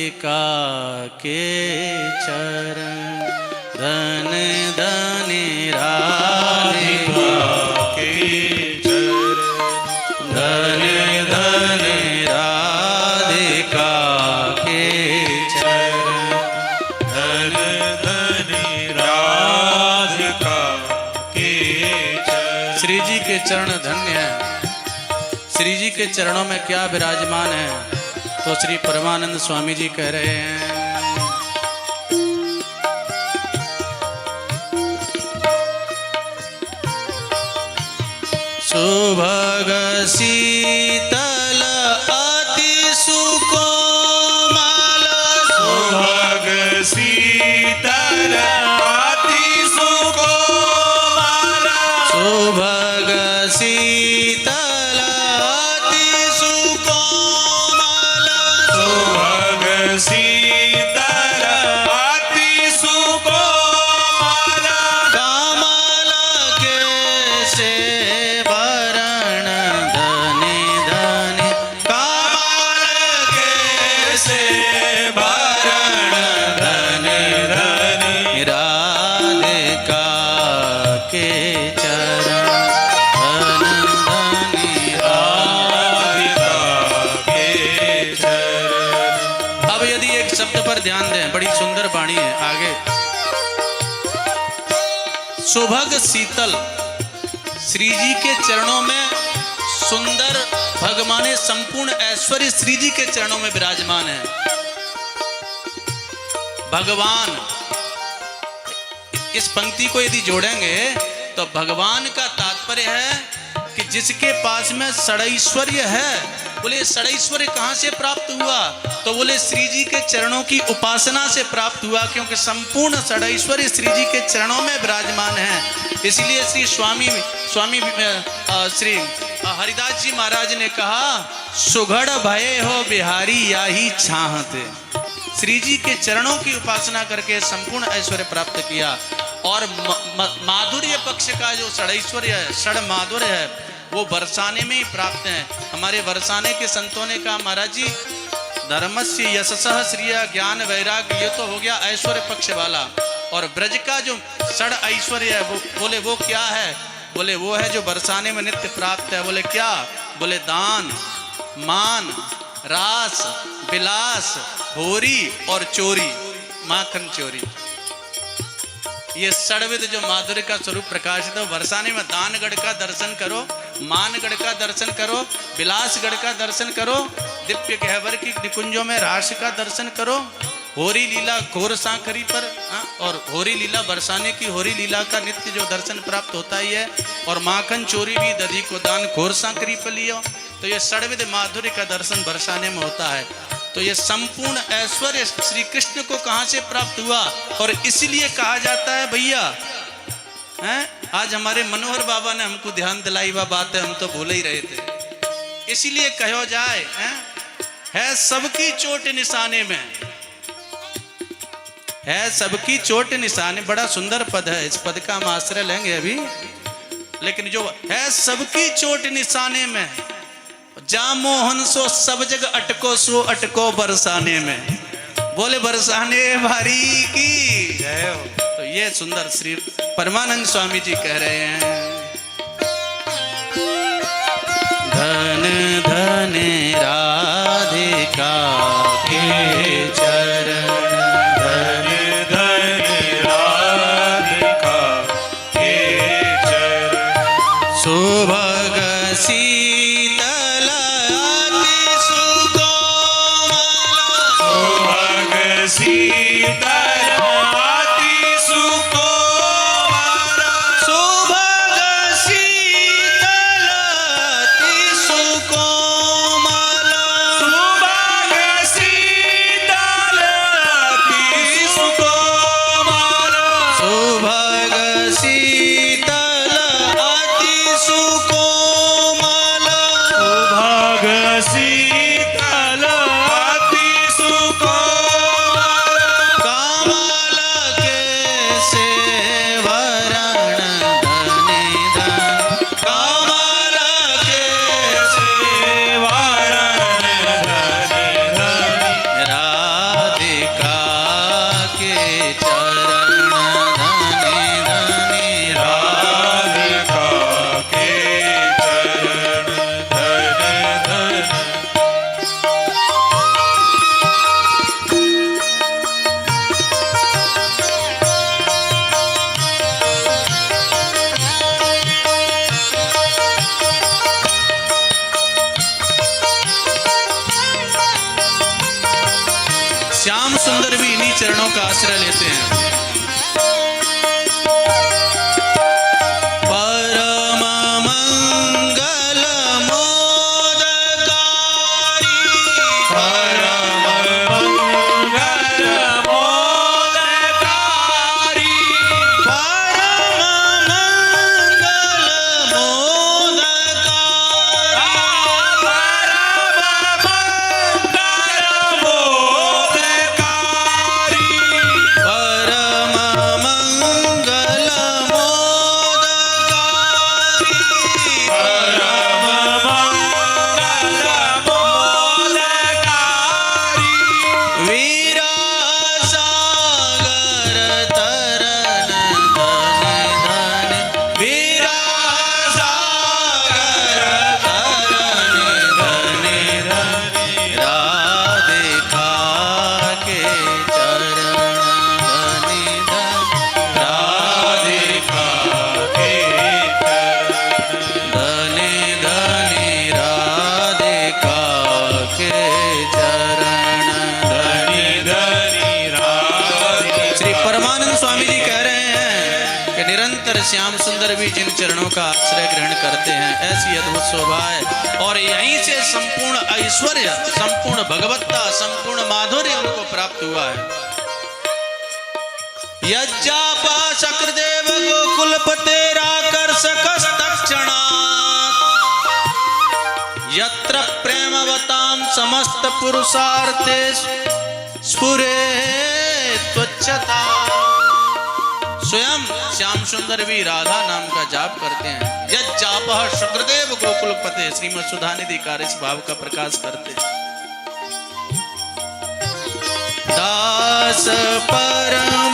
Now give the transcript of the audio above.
के चरण धन धन राधिका के चरण धन धन राधिका के चरण धन धन राधिका के चरण। श्री जी के चरण धन्य है। श्री जी के चरणों में क्या विराजमान है, तो श्री परमानंद स्वामी जी कह रहे हैं, सुभग शीतल अति सुकोमल सुभग शीतल अति सुकोमल सुभग शीतल अति सुकोमल सुभग शीतल अति सुकोमल कमल के से ध्यान दें, बड़ी सुंदर वाणी है। आगे सुभग शीतल, श्री जी के चरणों में सुंदर भगवान संपूर्ण ऐश्वर्य श्री जी के चरणों में विराजमान है। भगवान, इस पंक्ति को यदि जोड़ेंगे तो भगवान का तात्पर्य है कि जिसके पास में षडैश्वर्य है। बोले षडैश्वर्य कहां से प्राप्त हुआ, तो बोले श्री जी के चरणों की उपासना से प्राप्त हुआ, क्योंकि संपूर्ण षडैश्वर्य श्री जी के चरणों में विराजमान है। इसलिए श्री स्वामी श्री हरिदास जी महाराज ने कहा, सुघड़ भये हो बिहारी याही छाहते। श्री जी के चरणों की उपासना करके संपूर्ण ऐश्वर्य प्राप्त किया। और माधुर्य पक्ष का जो षडैश्वर्य है, षड माधुर्य है, वो बरसाने में ही प्राप्त है। हमारे बरसाने के संतों ने कहा, महाराज जी धर्मस्य यशसः श्रिय ज्ञान वैराग्य, ये तो हो गया ऐश्वर्य पक्ष वाला, और ब्रज का जो षड ऐश्वर्य है वो बोले वो क्या है, बोले वो है जो बरसाने में नित्य प्राप्त है। बोले क्या, बोले दान मान रास विलास होरी और चोरी, माखन चोरी। ये षडविध जो माधुर्य का स्वरूप प्रकाशित है। बरसाने में दानगढ़ का दर्शन करो, मानगढ़ का दर्शन करो, विलासगढ़ का दर्शन करो, दिव्य गहवर की निकुंजों में रास का दर्शन करो, होरी लीला घोर सांकरी पर और होरी लीला बरसाने की होरी लीला का नित्य जो दर्शन प्राप्त होता ही है। और माखन चोरी भी दधी को दान घोर सांकरी पर लियो। तो ये षडविध माधुर्य का दर्शन बरसाने में होता है। तो ये संपूर्ण ऐश्वर्य श्री कृष्ण को कहां से प्राप्त हुआ, और इसलिए कहा जाता है भैया हैं, आज हमारे मनोहर बाबा ने हमको ध्यान दिलाई वह बात है, हम तो भूल ही रहे थे। इसलिए कहो जाए है सबकी चोट निशाने में, है सबकी चोट निशाने। बड़ा सुंदर पद है, इस पद का हम आश्रय लेंगे अभी। लेकिन जो है सबकी चोट निशाने में, जा मोहन सो सब जग अटको, सो अटको बरसाने में। बोले बरसाने भारी की जय हो। तो ये सुंदर श्री परमानंद स्वामी जी कह रहे हैं, धन धन राधिका के चरण धन धन राधिका के चरण सुभग शीतल अति सुकोमल सुभग शीतल अति सुकोमल सुभग शीतल अति सुकोमल सुभग शीतल श्याम सुंदर भी इन्हीं चरणों का आश्रय लेते हैं। परम मंगल मोदकारी, परम मंगल मोदकारी, परम मंगल मोदकारी, श्याम सुंदर भी जिन चरणों का आश्रय ग्रहण करते हैं, ऐसी अद्भुत शोभा है। और यहीं से संपूर्ण ऐश्वर्य, संपूर्ण भगवत्ता, संपूर्ण माधुर्य उनको प्राप्त हुआ है। यज्जापा शक्रदेव गोकुलपतेराकर्षकस्तक्षणात्, यत्र प्रेमवतां समस्त पुरुषार्थे स्फुरे त्वच्छता। स्वयं श्याम सुंदर भी राधा नाम का जाप करते हैं। यज्जापः शुक्रदेव गोकुलपते, श्रीमद् सुधानिधि कार्य भाव का प्रकाश करते हैं। दास परम